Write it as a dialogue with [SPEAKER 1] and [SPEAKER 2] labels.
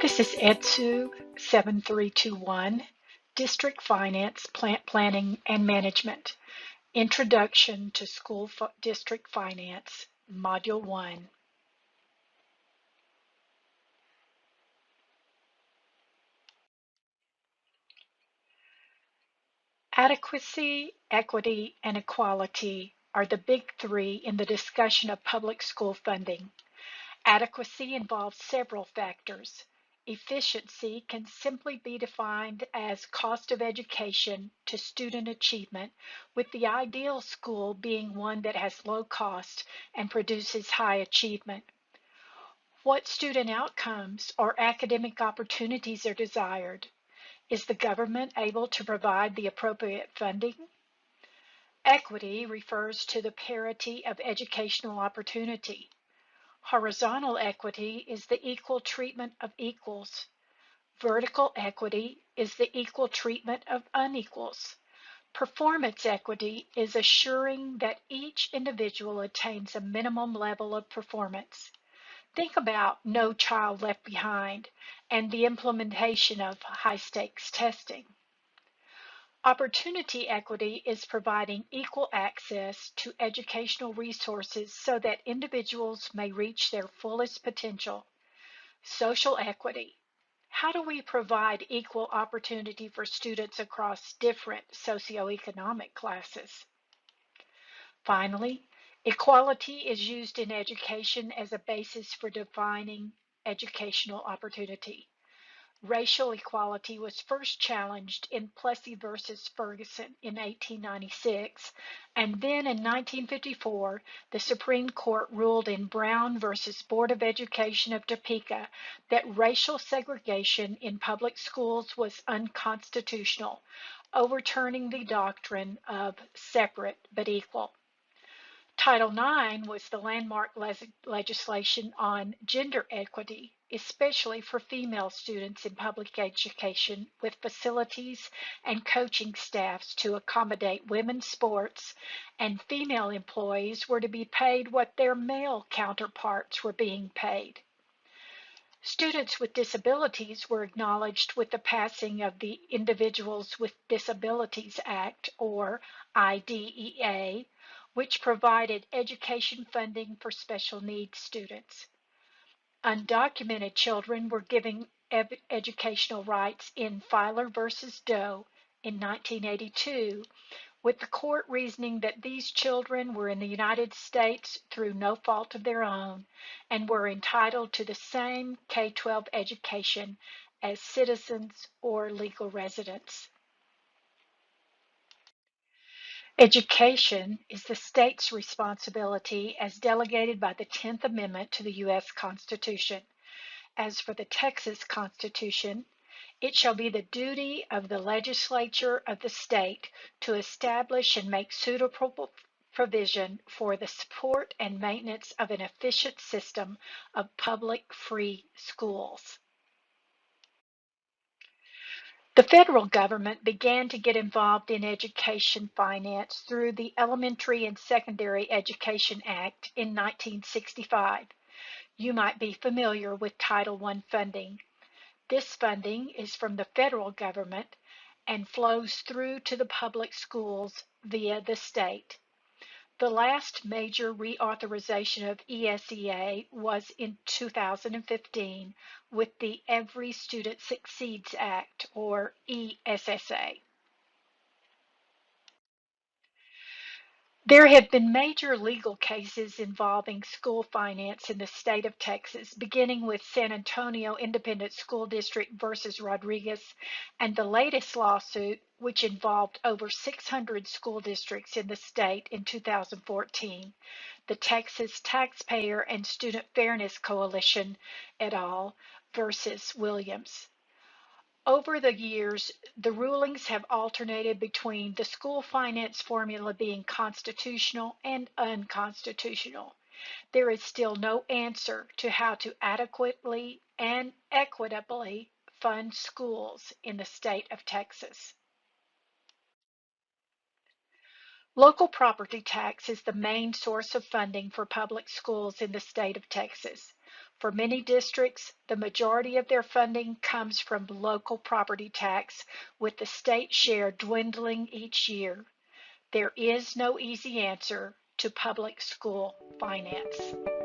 [SPEAKER 1] This is EDSU 7321, District Finance, Planning and Management, Introduction to School District Finance, Module 1. Adequacy, equity, and equality are the big three in the discussion of public school funding. Adequacy involves several factors. Efficiency can simply be defined as cost of education to student achievement, with the ideal school being one that has low cost and produces high achievement. What student outcomes or academic opportunities are desired? Is the government able to provide the appropriate funding? Equity refers to the parity of educational opportunity. Horizontal equity is the equal treatment of equals. Vertical equity is the equal treatment of unequals. Performance equity is assuring that each individual attains a minimum level of performance. Think about No Child Left Behind and the implementation of high-stakes testing. Opportunity equity is providing equal access to educational resources so that individuals may reach their fullest potential. Social equity. How do we provide equal opportunity for students across different socioeconomic classes? Finally, equality is used in education as a basis for defining educational opportunity. Racial equality was first challenged in Plessy versus Ferguson in 1896, and then in 1954, the Supreme Court ruled in Brown versus Board of Education of Topeka that racial segregation in public schools was unconstitutional, overturning the doctrine of separate but equal. Title IX was the landmark legislation on gender equity, especially for female students in public education, with facilities and coaching staffs to accommodate women's sports, and female employees were to be paid what their male counterparts were being paid. Students with disabilities were acknowledged with the passing of the Individuals with Disabilities Act, or IDEA, which provided education funding for special needs students. Undocumented children were given educational rights in Filer versus Doe in 1982, with the court reasoning that these children were in the United States through no fault of their own and were entitled to the same K-12 education as citizens or legal residents. Education is the state's responsibility as delegated by the 10th Amendment to the U.S. Constitution. As for the Texas Constitution, it shall be the duty of the legislature of the state to establish and make suitable provision for the support and maintenance of an efficient system of public free schools. The federal government began to get involved in education finance through the Elementary and Secondary Education Act in 1965. You might be familiar with Title I funding. This funding is from the federal government and flows through to the public schools via the state. The last major reauthorization of ESEA was in 2015 with the Every Student Succeeds Act, or ESSA. There have been major legal cases involving school finance in the state of Texas, beginning with San Antonio Independent School District versus Rodriguez, and the latest lawsuit, which involved over 600 school districts in the state in 2014, the Texas Taxpayer and Student Fairness Coalition et al. Versus Williams. Over the years, the rulings have alternated between the school finance formula being constitutional and unconstitutional. There is still no answer to how to adequately and equitably fund schools in the state of Texas. Local property tax is the main source of funding for public schools in the state of Texas. For many districts, the majority of their funding comes from local property tax, with the state share dwindling each year. There is no easy answer to public school finance.